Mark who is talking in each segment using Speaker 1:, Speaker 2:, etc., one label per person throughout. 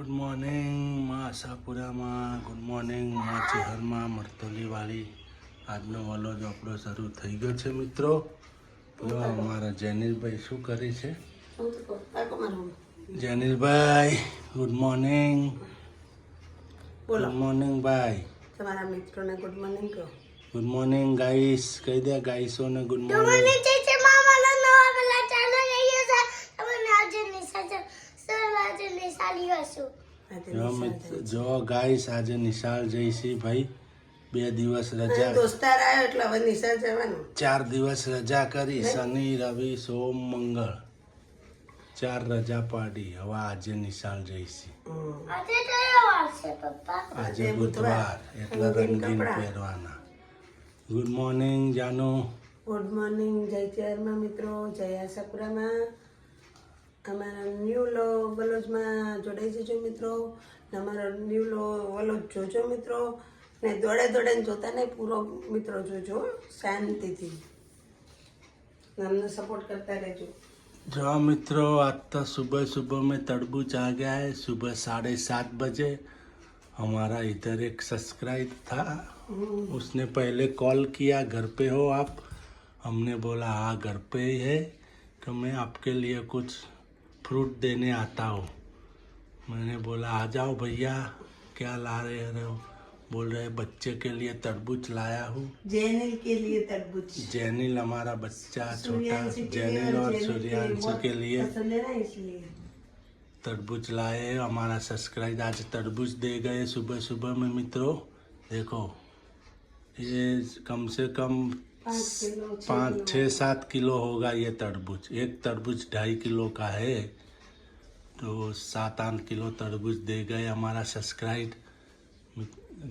Speaker 1: Good morning માં આશાપુરામાં, good morning માં ચેહરમાં મરતોલીવાળી. આજનો વલોગ આપણો શરૂ થઈ ગયો છે મિત્રો. જો અમારા જેનિલભાઈ શું કરે છે? જેનિલભાઈ ગુડ મોર્નિંગ. ગુડ મોર્નિંગ ભાઈ.
Speaker 2: તમારા મિત્રોને ગુડ મોર્નિંગ કહો.
Speaker 1: ગુડ મોર્નિંગ ગાઈસ કહી દે ગાઈસોને ગુડ મોર્નિંગ. જો ગાઈસ આજે નિશાળ જઈશી ભાઈ. 2 દિવસ રજા,
Speaker 2: દોસ્તાર આવ્યો એટલે હવે નિશાળ જવાનું.
Speaker 1: 4 દિવસ રજા કરી, શનિ રવિ સોમ મંગળ 4 રજા પાડી. હવે આજે નિશાળ જઈશી. આજે બુધવાર એટલે રંગીન પહેરવાના. Good morning Janu.
Speaker 2: Good morning જય ચેરમાં મિત્રો, જય આશાપુરામાં. અમારા ન્યૂ વલોજમાં જોડાઈ જજો મિત્રો. અમારો ન્યૂ વલોજ જોજો મિત્રો. ને દોડે દોડે જોતા નહીં, પૂરો મિત્રો જોજો શાંતિથી. અમને સપોર્ટ કરતા રહેજો.
Speaker 1: जो मित्रों आज तो सुबह सुबह में तरबूज आ गया है. सुबह 7:30 बजे हमारा इधर एक सब्सक्राइब था, उसने पहले कॉल किया घर पे हो आप. हमने बोला हाँ घर पे ही है, तो मैं आपके लिए कुछ फ्रूट देने आता हूँ. मैंने बोला आ जाओ भैया, क्या ला रहे हो? बोल रहे बच्चे के लिए तरबूज लाया हूँ.
Speaker 2: जेनिल के लिए तरबूज.
Speaker 1: जेनिल हमारा बच्चा छोटा, जेनिल और सूर्यांश के लिए
Speaker 2: इसलिए
Speaker 1: तरबूज लाए. हमारा सब्सक्राइब आज तरबूज दे गए सुबह सुबह में मित्रों. देखो ये कम से कम 5-6-7 किलो होगा ये तरबूज. एक तरबूज 2.5 किलो का है, तो 7-8 किलो तरबूज दे गए हमारा सब्सक्राइब.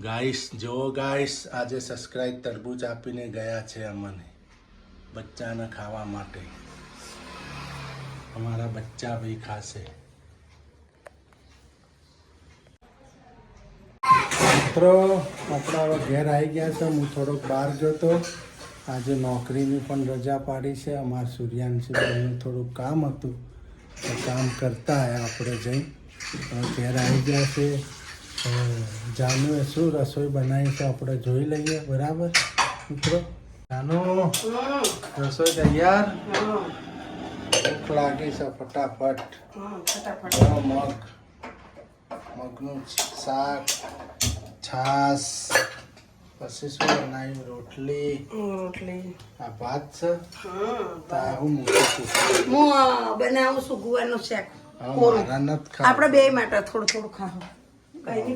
Speaker 1: ગાઈસ જો ગાઈસ આજે સબસ્ક્રાઇબ તરબૂચ આપીને ગયા છે અમને બચ્ચાને ખાવા માટે. અમારા બચ્ચા ભી ખાશે. મિત્રો આપણા હવે ઘેર આવી ગયા છે. હું થોડોક બહાર ગયો તો, આજે નોકરીની પણ રજા પાડી છે. અમારા સૂર્યાંશીભાઈનું થોડુંક કામ હતું, તો કામ કરતા આપણે જઈ ઘેર આવી ગયા છે. જાનુએ શું રસોઈ બનાવી છે આપણે જોઈ લઈએ. બરાબર મિત્રો? જાનુ રસોઈ તૈયાર? ભૂખ લાગી છે ફટાફટ. મગનું શાક, છાશ, પછી શું બનાવ્યું? રોટલી. આ ભાત છે. હું
Speaker 2: બનાવું છું ગુવારનું શાક.
Speaker 1: મારા નથી ખાવા,
Speaker 2: આપણે બે માટે થોડું થોડું ખાવું.
Speaker 1: ગરમી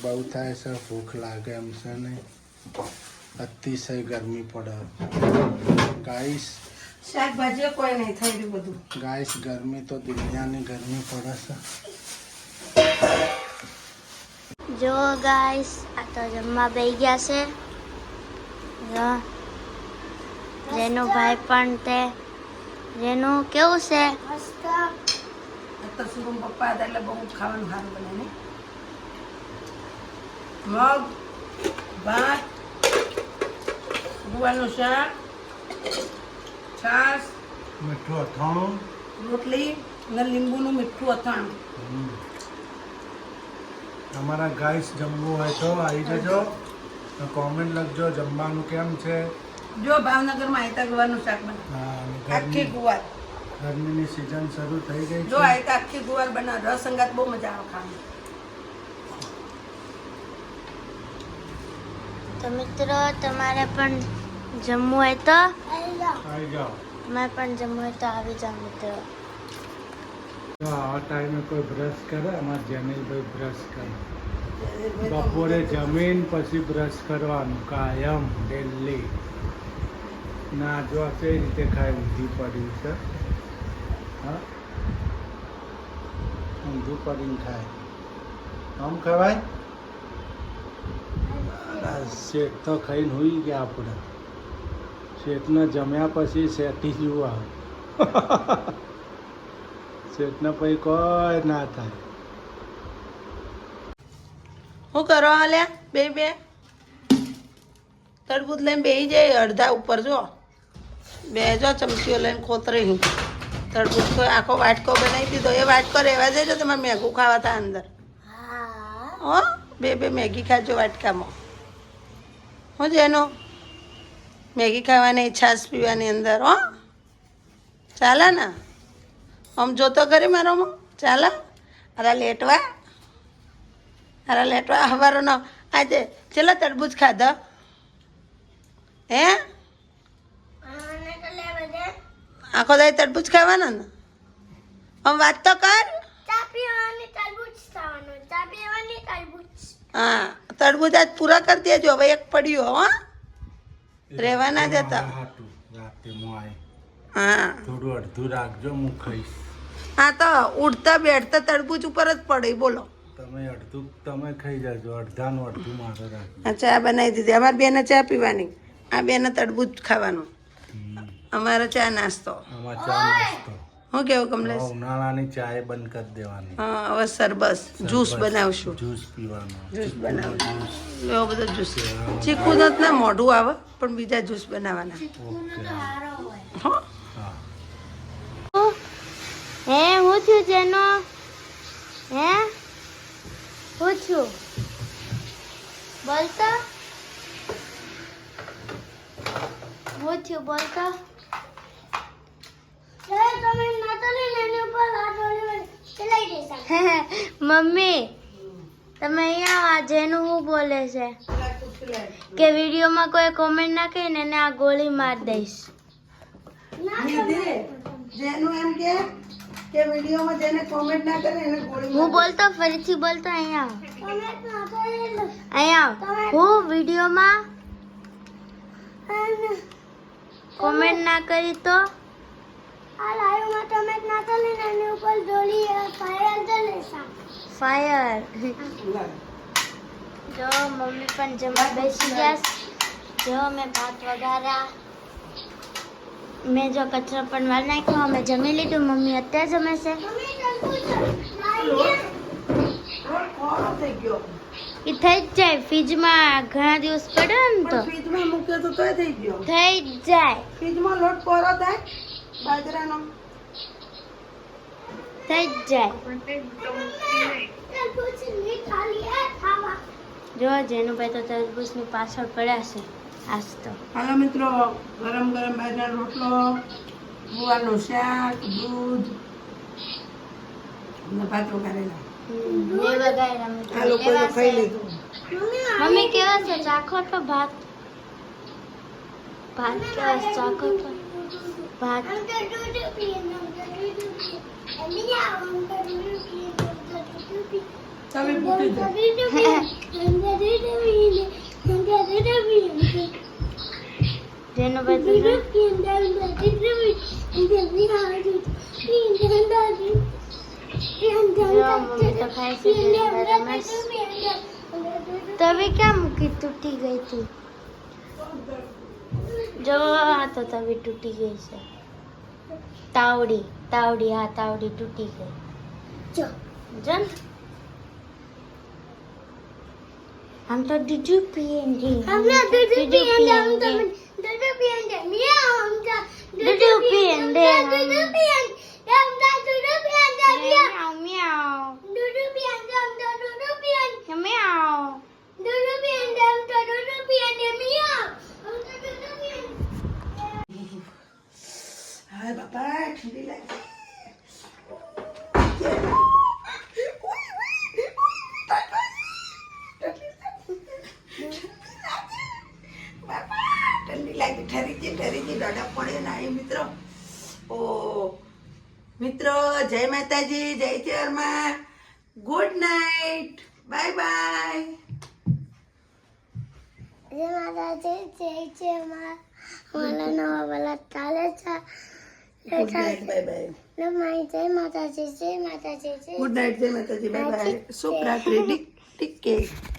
Speaker 1: બહુ થાય છે, ભૂખ લાગે એમ છે ને. અતિશય ગરમી પડે ગાઈસ.
Speaker 2: શાકભાજી કોઈ નહીં થઈ રહ્યું બધું.
Speaker 1: ગાઈસ ગરમી તો દુનિયાની ગરમી પડે છે.
Speaker 3: જો ગાઈસ આ તો જમવા બેસી ગયા છે. જો રેનુ ભાઈ પણ તે. રેનુ કેવું છે?
Speaker 2: તો સુરમ પપ્પા હતા એટલે બહુ ખાવાનું સારું બને ને. મગ, ભાત, ગુવાનું શાક, છાશ,
Speaker 1: મીઠું અથાણું,
Speaker 2: રોટલી અને લીંબુનું મીઠું અથાણું.
Speaker 1: અમારા ગાઈસ જમવું હોય તો આવી જજો, કોમેન્ટ લખજો જમવાનું કેમ છે.
Speaker 2: જો ભાવનગરમાં આયતા ગુવાનું શાક બને, આખી ગુવાર.
Speaker 1: ગરમીની સિઝન શરૂ થઈ ગઈ
Speaker 2: જો
Speaker 1: છે.
Speaker 2: આયતા આખી ગુવાર બના રસ સંગાત બહુ મજા આવે ખાવાની.
Speaker 3: તો મિત્રો તમારે પણ જમવું હોય તો
Speaker 1: આવી જાઓ.
Speaker 3: તમારે પણ જમવું હોય તો આવી જાઓ મિત્રો.
Speaker 1: આ ટાઈમે કોઈ બ્રશ કરે? અમારા જેનિલભાઈ બ્રશ કરે. બપોરે જમીન પછી બ્રશ કરવાનું કાયમ ડેલી. ના જો તે રીતે ખાય ઊંધી પડ્યું છે. હા ઊંધું પડીને ખાય આમ ખવાય? શેઠ તો ખાઈને હોઈ ગયા આપણે. શેઠને જમ્યા પછી શેઠી જેવું આવે. શેઠને પછી કોઈ ના થાય.
Speaker 2: શું કરો આલ્યા? બે તરબૂચ લઈને બેસી જાય અડધા ઉપર. જો બે જો ચમચીઓ લઈને ખોતરે. તરબૂચ તો આખો વાટકો બનાવી દીધો. એ વાટકો રહેવા દેજો, તમારે મેગું ખાવા હતા અંદર.
Speaker 3: હા
Speaker 2: હો બે મેગી ખાજો વાટકામાં. હું જેનો મેગી ખાવાની છાશ પીવાની અંદર. હો ચાલે ને? આમ જોતો કરી મારોમાં ચાલે? અરે લેટવા હવારોનો આજે ચેલા તરબૂચ ખાધા હે? આખો દાય તરબૂચ ખાવાના ને? આમ વાત તો કર. હા તરબૂચ આજ પૂરા કરી દેજો. હવે એક પડ્યો. હો રહેવા ના દેતા.
Speaker 1: રાતે મોય
Speaker 2: હા
Speaker 1: થોડું અડધું રાખજો, હું ખાઈશ.
Speaker 2: હા તો ઉડતા બેઠતા તરબૂચ ઉપર જ પડે. બોલો
Speaker 1: તમે અડધું તમે ખાઈ જાજો, અડધાનું અડધું મારે રાખજો.
Speaker 2: આ ચા બનાવી દીધી. અમારે બેને ચા પીવાની, આ બેને તરબૂચ ખાવાનું. અમારે ચા નાસ્તો.
Speaker 1: આમાં ચા નાસ્તો.
Speaker 2: હું કેવું કમલેશ?
Speaker 1: ઉનાળાની ચાય બંધ કરી દેવાની.
Speaker 2: હા હવે સરબસ જ્યુસ બનાવશું.
Speaker 1: જ્યુસ પીવાનો.
Speaker 2: જ્યુસ બનાવશું. એવો બધો જ્યુસ. ચીકુ દૂધ ના મોઢું આવે પણ બીજા જ્યુસ બનાવવાના.
Speaker 1: ઓકે
Speaker 2: હો
Speaker 1: હા.
Speaker 3: હે હું છું જેનો હે હું છું બોલતો હું છું બોલતો મમ્મી તમે અહીંયા આ જેનું હું બોલે છે કે વિડીયોમાં કોઈ કોમેન્ટ નાખે ને એને આ ગોળી માર દઈશ.
Speaker 2: જેનું એમ કે વિડીયોમાં જેને કોમેન્ટ ના કરે એને ગોળી
Speaker 3: હું બોલતો ફરીથી બોલતો અહીંયા અહીંયા હું વિડીયોમાં કોમેન્ટ ના કરી તો ફાયર. જો મમ્મી પણ જમવા બેસી ગયા. જો મેં ભાત વઘાર્યા. મેં જો કચરો પણ વાર નાખ્યો. અમે જમી લીધું. મમ્મી અત્યારે જમે છે.
Speaker 2: થઈ ગયો.
Speaker 3: એ થઈ જ જાય. ફ્રીજમાં ઘણા દિવસ પડ્યો ને તો
Speaker 2: ફ્રીજમાં મૂક્યો તો તોય થઈ ગયો.
Speaker 3: થઈ જ જાય.
Speaker 2: ફ્રીજમાં લોટ કોરો થાય બાજરાનો.
Speaker 3: થઈ જ જાય. જો જેનુભાઈ તો તરબૂચની પાછળ પડ્યા છે આજ તો.
Speaker 2: હાલો મિત્રો, ગરમ ગરમ બાજરાનો રોટલો, ગુવારનું શાક, દૂધ અને ભાત વઘારેલા.
Speaker 3: મેં વઘાર્યા મિત્રો.
Speaker 2: આ લોકોએ
Speaker 3: કેવા
Speaker 2: ખાઈ
Speaker 3: છે?
Speaker 2: લીધું.
Speaker 3: મમ્મી કેવા છે? ચાખો તો ભાત. ભાત કેવા છે? ચાખો તો ભાત.
Speaker 2: તમે પૂછી જાઓ.
Speaker 3: જેનુભાઈ તો ખાય છે. તવી ક્યાં મૂકી? તૂટી ગઈ હતી. જો આ તો તવી તૂટી ગઈ છે. તાવડી હા તાવડી તૂટી ગઈ. જો ને हम तो दूध पियेंगे. हम ना दूध पियेंगे. हम तो दूध पियेंगे. मियाँ हम तो दूध पियेंगे. दूध पियेंगे. हम तो दूध पियेंगे. मियाँ मियाँ. दूध पियेंगे. हम तो दूध पियेंगे. मियाँ. दूध पियेंगे. हम तो दूध पियेंगे. मियाँ. हम तो दूध पियेंगे.
Speaker 2: હાય બાપા ઠંડી લાગી. ઠંડી લાગી. ઠરી દોડા પડે ના એ મિત્રો. ઓ મિત્રો, જય માતાજી, જય ચેરમાં. Good night, bye bye.
Speaker 3: જય માતાજી, જય જય માં. मला नवा वाला चाले चा.
Speaker 2: Good night, bye bye.
Speaker 3: નમાઈ જય માતાજી, જય માતાજી, જય
Speaker 2: ગુડ નાઇટ, જય માતાજી, બાય બાય. શુભ રાત્રિ. ટીક ટીક.